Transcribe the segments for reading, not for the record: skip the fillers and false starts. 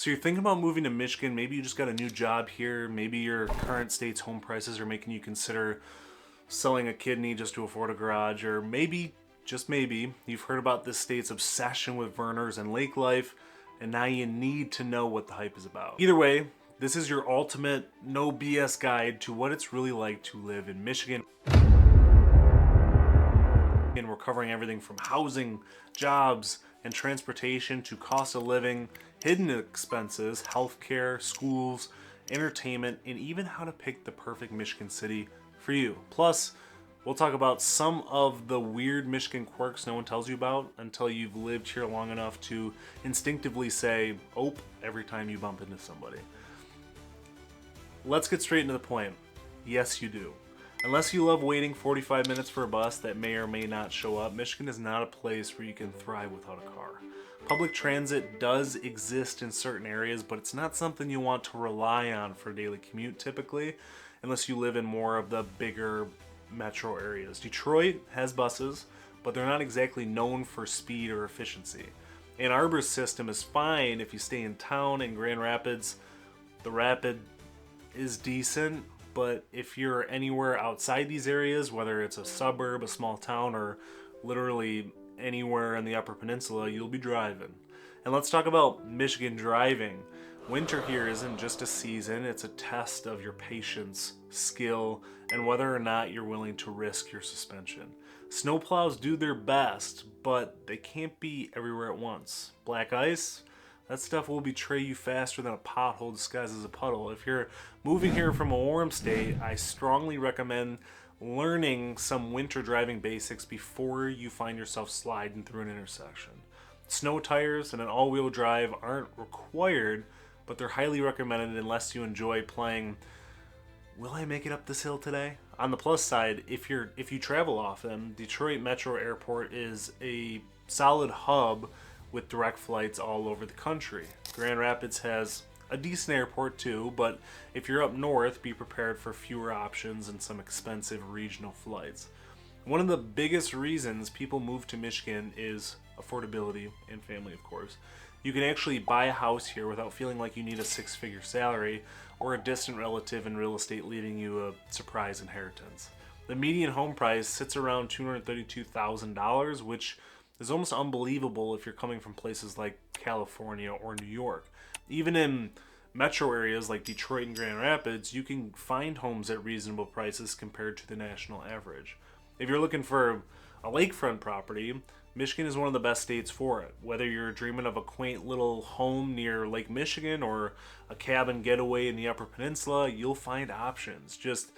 So you're thinking about moving to Michigan, maybe you just got a new job here, maybe your current state's home prices are making you consider selling a kidney just to afford a garage, or maybe, just maybe, you've heard about this state's obsession with Vernors and lake life, and now you need to know what the hype is about. Either way, this is your ultimate no BS guide to what it's really like to live in Michigan. And we're covering everything from housing, jobs, and transportation to cost of living, hidden expenses, healthcare, schools, entertainment, and even how to pick the perfect Michigan city for you. Plus, we'll talk about some of the weird Michigan quirks no one tells you about until you've lived here long enough to instinctively say, "Oh," every time you bump into somebody. Let's get straight into the point. Yes, you do. Unless you love waiting 45 minutes for a bus that may or may not show up, Michigan is not a place where you can thrive without a car. Public transit does exist in certain areas, but it's not something you want to rely on for a daily commute typically, unless you live in more of the bigger metro areas. Detroit has buses, but they're not exactly known for speed or efficiency. Ann Arbor's system is fine if you stay in town. In Grand Rapids, the Rapid is decent, but if you're anywhere outside these areas, whether it's a suburb, a small town, or literally anywhere in the Upper Peninsula, you'll be driving. And let's talk about Michigan driving. Winter here isn't just a season, it's a test of your patience, skill, and whether or not you're willing to risk your suspension. Snowplows do their best, but they can't be everywhere at once. Black ice? That stuff will betray you faster than a pothole disguised as a puddle. If you're moving here from a warm state, I strongly recommend learning some winter driving basics before you find yourself sliding through an intersection. Snow tires and an all-wheel drive aren't required, but they're highly recommended unless you enjoy playing, "Will I make it up this hill today?" On the plus side, if you travel often, Detroit Metro Airport is a solid hub with direct flights all over the country. Grand Rapids has a decent airport too, but if you're up north, be prepared for fewer options and some expensive regional flights. One of the biggest reasons people move to Michigan is affordability and family, of course. You can actually buy a house here without feeling like you need a six-figure salary or a distant relative in real estate leaving you a surprise inheritance. The median home price sits around $232,000, which is almost unbelievable if you're coming from places like California or New York. Even in metro areas like Detroit and Grand Rapids, you can find homes at reasonable prices compared to the national average. If you're looking for a lakefront property, Michigan is one of the best states for it. Whether you're dreaming of a quaint little home near Lake Michigan or a cabin getaway in the Upper Peninsula, you'll find options. Just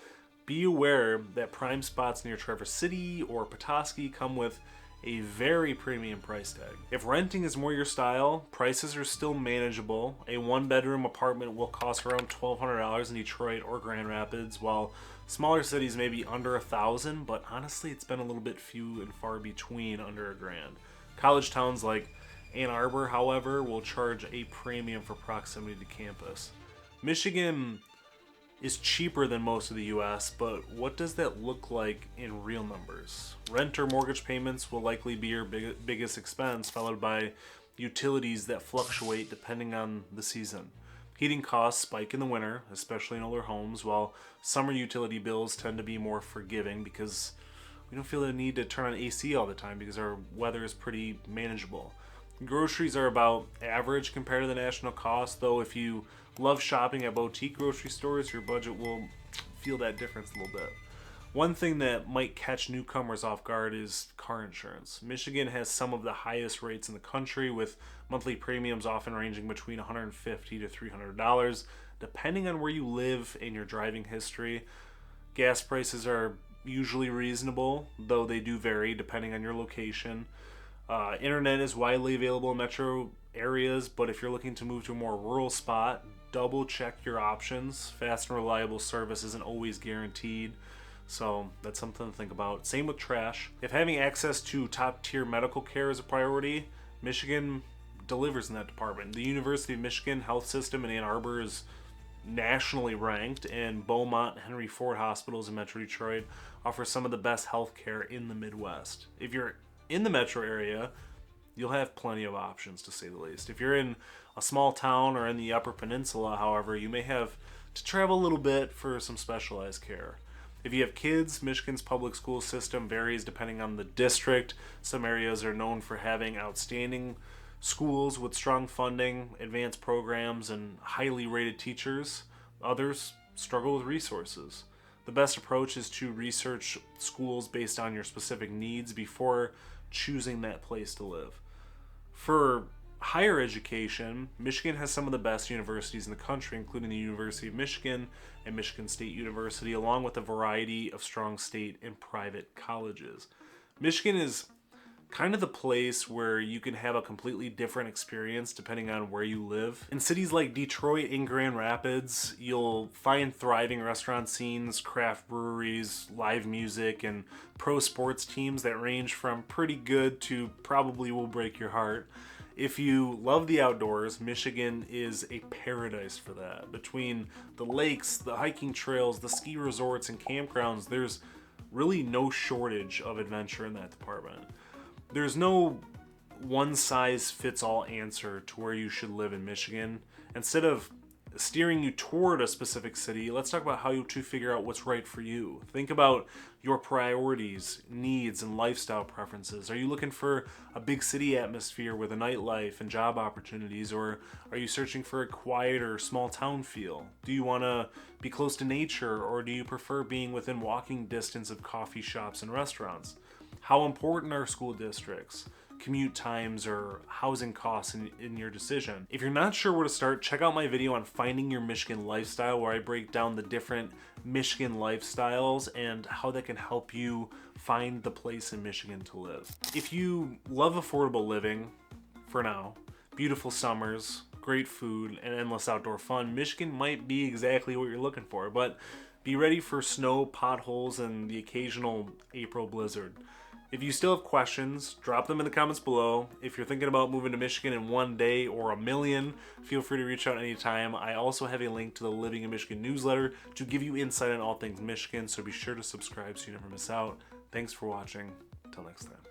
be aware that prime spots near Traverse City or Petoskey come with a very premium price tag. If renting is more your style, prices are still manageable. A one-bedroom apartment will cost around $1,200 in Detroit or Grand Rapids, while smaller cities may be under $1,000, but honestly it's been a little bit few and far between under $1,000. College towns like Ann Arbor, however, will charge a premium for proximity to campus. Michigan is cheaper than most of the US, but what does that look like in real numbers? Rent or mortgage payments will likely be your biggest expense, followed by utilities that fluctuate depending on the season. Heating costs spike in the winter, especially in older homes, while summer utility bills tend to be more forgiving because we don't feel the need to turn on AC all the time because our weather is pretty manageable. Groceries are about average compared to the national cost, though if you love shopping at boutique grocery stores, your budget will feel that difference a little bit. One thing that might catch newcomers off guard is car insurance. Michigan has some of the highest rates in the country, with monthly premiums often ranging between $150 to $300, depending on where you live and your driving history. Gas prices are usually reasonable, though they do vary depending on your location. Internet is widely available in metro areas, but if you're looking to move to a more rural spot, double check your options. Fast and reliable service isn't always guaranteed, so that's something to think about. Same with trash. If having access to top tier medical care is a priority, Michigan delivers in that department. The University of Michigan health system in Ann Arbor is nationally ranked, and Beaumont Henry Ford hospitals in Metro Detroit offer some of the best health care in the Midwest. If you're in the metro area, you'll have plenty of options, to say the least. If you're in a small town or in the Upper Peninsula, however, you may have to travel a little bit for some specialized care. If you have kids, Michigan's public school system varies depending on the district. Some areas are known for having outstanding schools with strong funding, advanced programs, and highly rated teachers. Others struggle with resources. The best approach is to research schools based on your specific needs before choosing that place to live. For higher education, Michigan has some of the best universities in the country, including the University of Michigan and Michigan State University, along with a variety of strong state and private colleges. Michigan is kind of the place where you can have a completely different experience depending on where you live. In cities like Detroit and Grand Rapids, you'll find thriving restaurant scenes, craft breweries, live music, and pro sports teams that range from pretty good to probably will break your heart. If you love the outdoors, Michigan is a paradise for that. Between the lakes, the hiking trails, the ski resorts, and campgrounds, there's really no shortage of adventure in that department. There's no one-size-fits-all answer to where you should live in Michigan. Instead of steering you toward a specific city, let's talk about how to figure out what's right for you. Think about your priorities, needs, and lifestyle preferences. Are you looking for a big city atmosphere with a nightlife and job opportunities, or are you searching for a quieter, small town feel? Do you want to be close to nature, or do you prefer being within walking distance of coffee shops and restaurants? How important are school districts, commute times, or housing costs in your decision? If you're not sure where to start, check out my video on finding your Michigan lifestyle, where I break down the different Michigan lifestyles and how that can help you find the place in Michigan to live. If you love affordable living, for now, beautiful summers, great food, and endless outdoor fun, Michigan might be exactly what you're looking for, but be ready for snow, potholes, and the occasional April blizzard. If you still have questions, drop them in the comments below. If you're thinking about moving to Michigan in one day or a million, feel free to reach out anytime. I also have a link to the Living in Michigan newsletter to give you insight on all things Michigan, so be sure to subscribe so you never miss out. Thanks for watching. Until next time.